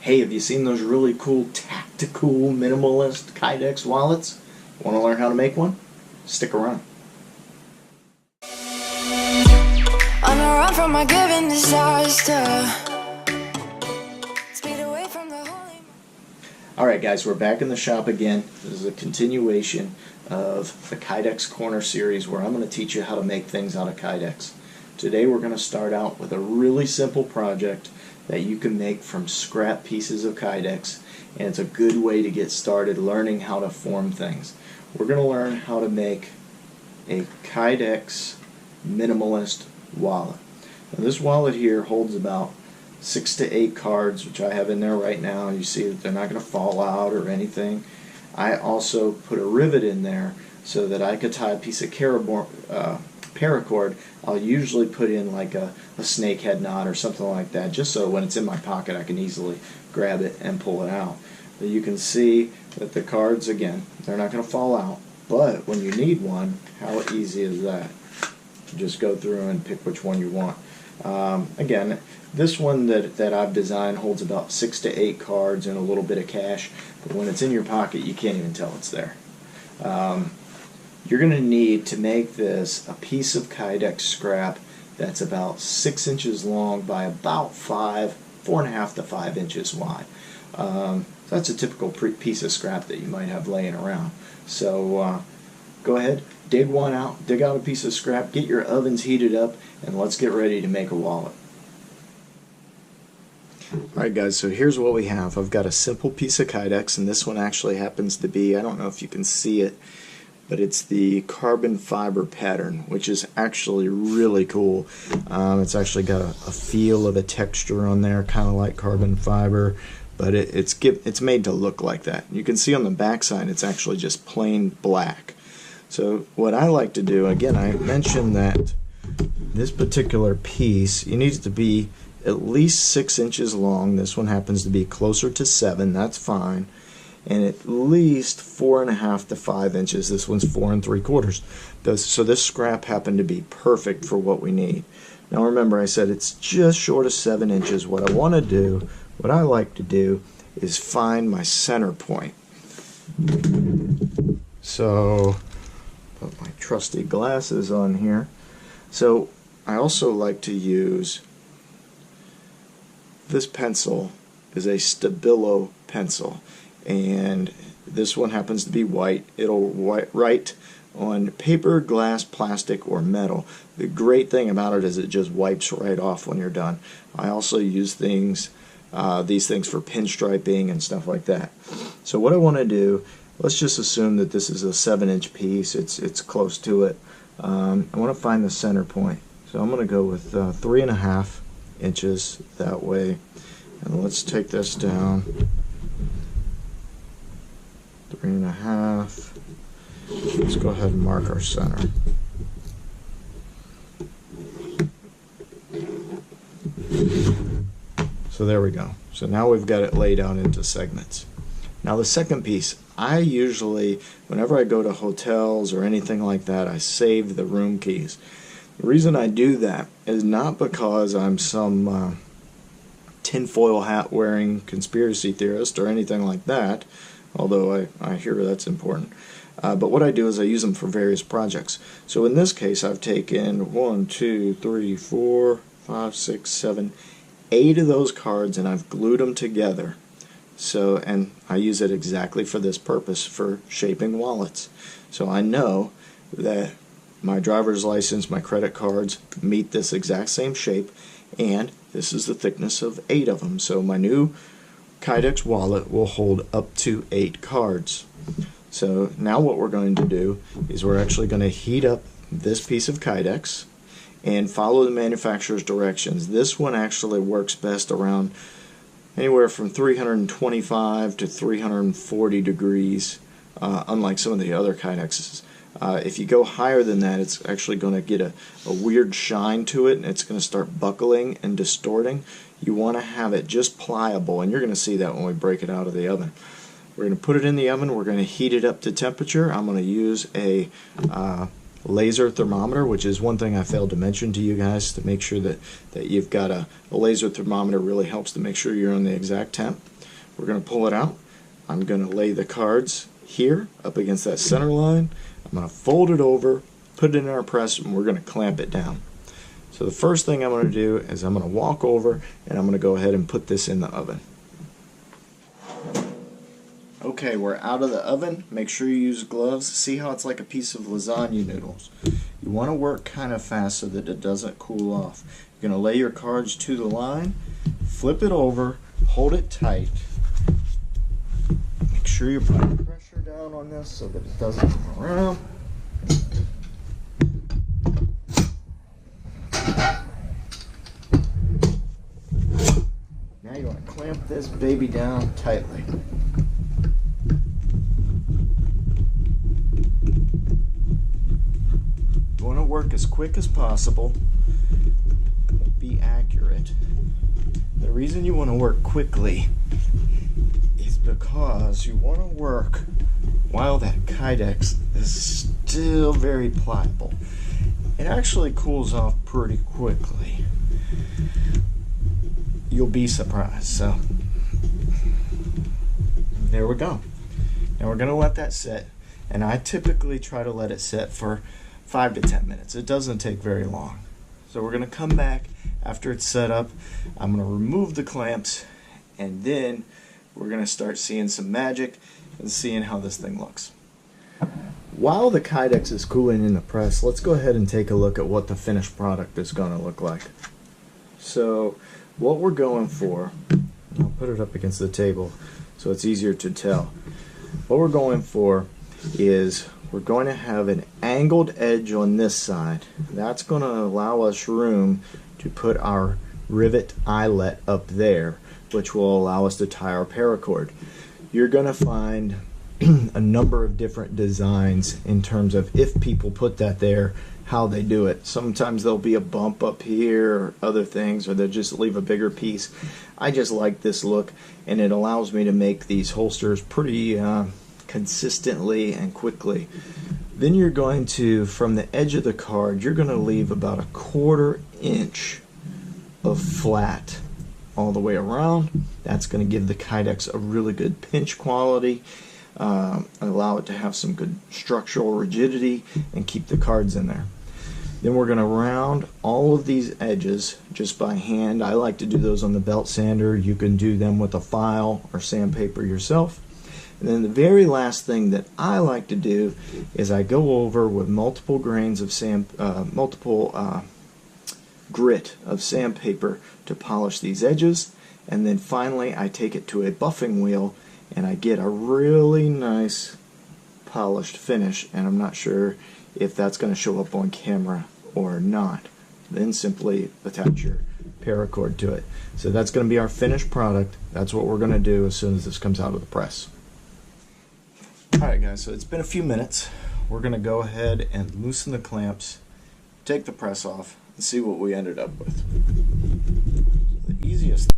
Hey, have you seen those really cool tactical minimalist Kydex wallets? Want to learn how to make one? Stick around. On a run from a given disaster. Speed away from the holy. Alright guys, we're back in the shop again. This is a continuation of the Kydex Corner series where I'm going to teach you how to make things out of Kydex. Today we're going to start out with a really simple project that you can make from scrap pieces of Kydex, and it's a good way to get started learning how to form things. We're going to learn how to make a Kydex minimalist wallet. Now this wallet here holds about 6 to 8 cards, which I have in there right now. You see that they're not going to fall out or anything. I also put a rivet in there so that I could tie a piece of paracord. I'll usually put in like a snakehead knot or something like that, just so when it's in my pocket I can easily grab it and pull it out. But you can see that the cards, again, they're not going to fall out, but when you need one, how easy is that? Just go through and pick which one you want. Again, this one that I've designed holds about 6 to 8 cards and a little bit of cash, but when it's in your pocket you can't even tell it's there. You're going to need to make this a piece of Kydex scrap that's about 6 inches long by about 4.5 to 5 inches wide. That's a typical piece of scrap that you might have laying around. So go ahead, dig out a piece of scrap, get your ovens heated up, and let's get ready to make a wallet. Alright guys, so here's what we have. I've got a simple piece of Kydex, and this one actually happens to be, I don't know if you can see it, but it's the carbon fiber pattern, which is actually really cool. It's actually got a feel of a texture on there, kind of like carbon fiber, but it's made to look like that. You can see on the back side it's actually just plain black. So what I like to do, again, I mentioned that this particular piece, you need it to be at least 6 inches long. This one happens to be closer to 7, that's fine. And at least 4.5 to 5 inches. This one's 4 3/4. So this scrap happened to be perfect for what we need. Now remember, I said it's just short of 7 inches. What I want to do, what I like to do, is find my center point. So put my trusty glasses on here. So I also like to use this pencil is a Stabilo pencil, and this one happens to be white. It'll write on paper, glass, plastic, or metal. The great thing about it is it just wipes right off when you're done. I also use these things for pinstriping and stuff like that. So what I want to do, let's just assume that this is a 7-inch piece. It's close to it. I want to find the center point. So I'm going to go with 3.5 inches that way. And let's take this down. 3.5. Let's go ahead and mark our center. So there we go. So now we've got it laid out into segments. Now the second piece, I usually, whenever I go to hotels or anything like that, I save the room keys. The reason I do that is not because I'm some tinfoil hat wearing conspiracy theorist or anything like that, although I hear that's important. But what I do is I use them for various projects. So in this case, I've taken 1, 2, 3, 4, 5, 6, 7, 8 of those cards, and I've glued them together. So, and I use it exactly for this purpose, for shaping wallets. So I know that my driver's license, my credit cards meet this exact same shape, and this is the thickness of 8 of them. So my new Kydex wallet will hold up to 8 cards. So now what we're going to do is we're actually going to heat up this piece of Kydex and follow the manufacturer's directions. This one actually works best around anywhere from 325 to 340 degrees, unlike some of the other Kydexes. If you go higher than that, it's actually going to get a weird shine to it, and it's going to start buckling and distorting. You want to have it just pliable, and you're going to see that when we break it out of the oven. We're going to put it in the oven. We're going to heat it up to temperature. I'm going to use a laser thermometer, which is one thing I failed to mention to you guys, to make sure that you've got a laser thermometer. Really helps to make sure you're on the exact temp. we're going to pull it out. I'm going to lay the cards here up against that center line. I'm going to fold it over, put it in our press, and we're going to clamp it down. So the first thing I'm going to do is I'm going to walk over and I'm going to go ahead and put this in the oven. Okay, we're out of the oven. Make sure you use gloves. See how it's like a piece of lasagna noodles. You want to work kind of fast so that it doesn't cool off. You're going to lay your cards to the line, flip it over, hold it tight. Make sure you put pressure down on this so that it doesn't come around. Now you want to clamp this baby down tightly. You want to work as quick as possible, but be accurate. The reason you want to work quickly is because you want to work while that Kydex is still very pliable. It actually cools off pretty quickly. You'll be surprised. So there we go. Now we're going to let that sit, and I typically try to let it sit for 5 to 10 minutes. It doesn't take very long. So we're going to come back after it's set up. I'm going to remove the clamps, and then we're going to start seeing some magic and seeing how this thing looks. While the Kydex is cooling in the press, let's go ahead and take a look at what the finished product is going to look like. So what we're going for, I'll put it up against the table so it's easier to tell. What we're going for is we're going to have an angled edge on this side. That's going to allow us room to put our rivet eyelet up there, which will allow us to tie our paracord. You're going to find a number of different designs in terms of if people put that there, how they do it. Sometimes there'll be a bump up here or other things, or they'll just leave a bigger piece. I just like this look, and it allows me to make these holsters pretty consistently and quickly. Then you're going to, from the edge of the card, you're going to leave about a 1/4 inch of flat all the way around. That's going to give the Kydex a really good pinch quality, allow it to have some good structural rigidity, and keep the cards in there. Then we're going to round all of these edges just by hand. I like to do those on the belt sander. You can do them with a file or sandpaper yourself. And then the very last thing that I like to do is I go over with multiple grains of grit of sandpaper to polish these edges, and then finally I take it to a buffing wheel and I get a really nice polished finish, and I'm not sure if that's going to show up on camera or not. Then simply attach your paracord to it. So that's going to be our finished product. That's what we're going to do as soon as this comes out of the press. Alright guys, so it's been a few minutes. We're going to go ahead and loosen the clamps, take the press off, and see what we ended up with. The easiest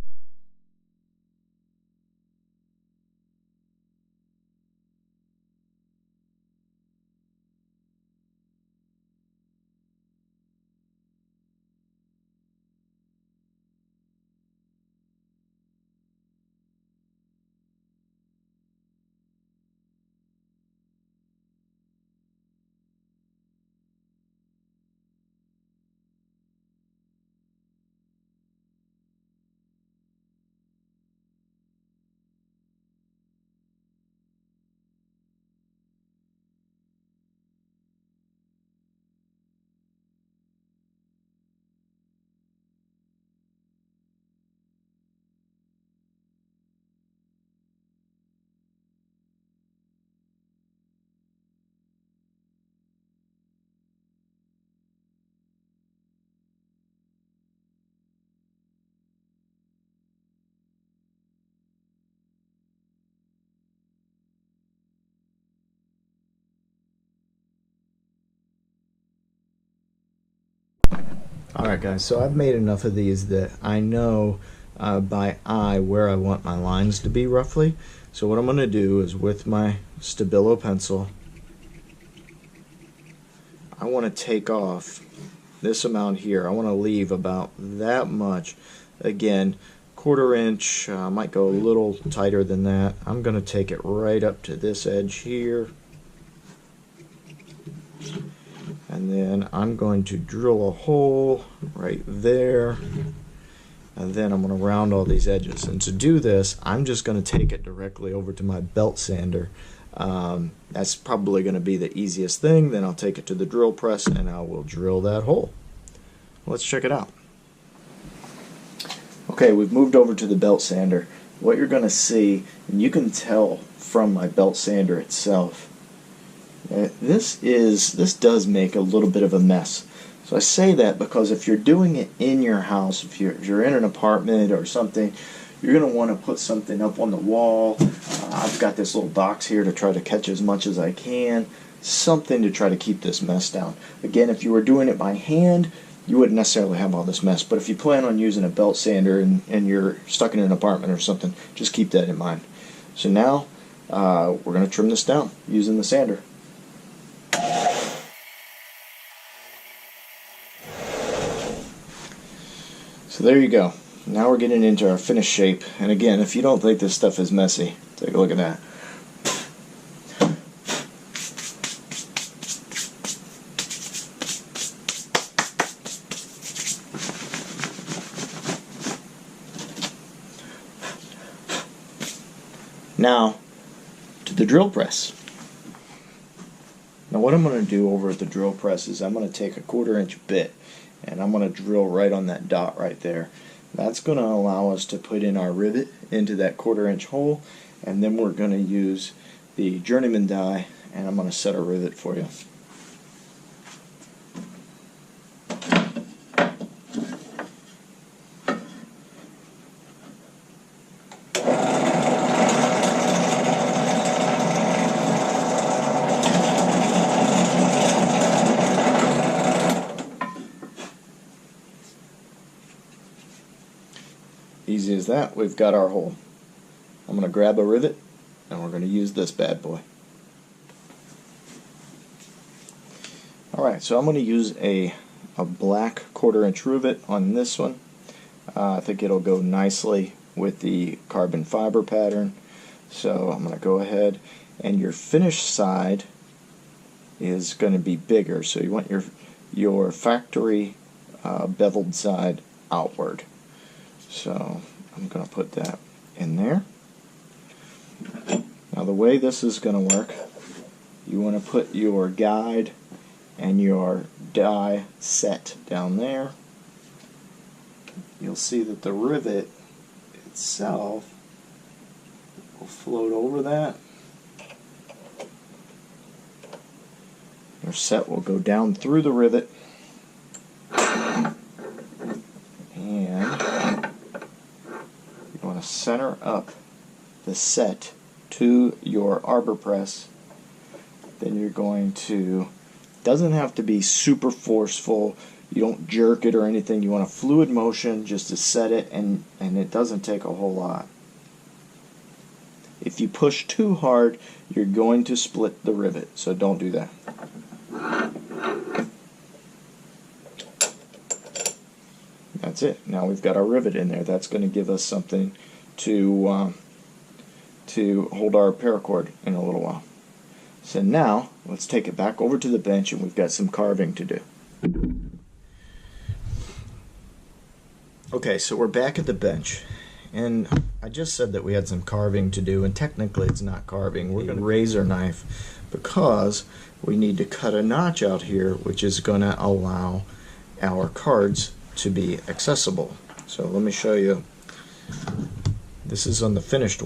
Alright guys, so I've made enough of these that I know by eye where I want my lines to be roughly. So what I'm going to do is with my Stabilo pencil, I want to take off this amount here. I want to leave about that much, again, 1/4 inch, might go a little tighter than that. I'm going to take it right up to this edge here, and then I'm going to drill a hole right there, and then I'm going to round all these edges. And to do this, I'm just going to take it directly over to my belt sander. That's probably going to be the easiest thing. Then I'll take it to the drill press and I will drill that hole. Let's check it out. Okay, we've moved over to the belt sander. What you're going to see, and you can tell from my belt sander itself, this does make a little bit of a mess. So I say that because if you're doing it in your house, if you're in an apartment or something, you're going to want to put something up on the wall. I've got this little box here to try to catch as much as I can, something to try to keep this mess down. Again, if you were doing it by hand, you wouldn't necessarily have all this mess, but if you plan on using a belt sander and you're stuck in an apartment or something, just keep that in mind. So now we're going to trim this down using the sander. So there you go. Now we're getting into our finished shape. And again, if you don't think this stuff is messy, take a look at that. Now, to the drill press. Now what I'm going to do over at the drill press is I'm going to take a 1/4 inch bit and I'm going to drill right on that dot right there. That's going to allow us to put in our rivet into that 1/4 inch hole, and then we're going to use the journeyman die and I'm going to set a rivet for you. Easy as that, we've got our hole. I'm going to grab a rivet and we're going to use this bad boy. Alright, so I'm going to use a black 1/4 inch rivet on this one. I think it'll go nicely with the carbon fiber pattern. So I'm going to go ahead, and your finished side is going to be bigger, so you want your factory beveled side outward. So I'm going to put that in there. Now the way this is going to work, you want to put your guide and your die set down there. You'll see that the rivet itself will float over that. Your set will go down through the rivet, and you want to center up the set to your arbor press. Then you're going to, doesn't have to be super forceful, you don't jerk it or anything, you want a fluid motion just to set it, and it doesn't take a whole lot. If you push too hard, you're going to split the rivet, so don't do that. That's it. Now we've got our rivet in there. That's going to give us something to hold our paracord in a little while. So now let's take it back over to the bench, and we've got some carving to do. Okay, so we're back at the bench, and I just said that we had some carving to do, and technically it's not carving. We're going to razor knife because we need to cut a notch out here, which is going to allow our cards to be accessible. So let me show you. This is on the finished one.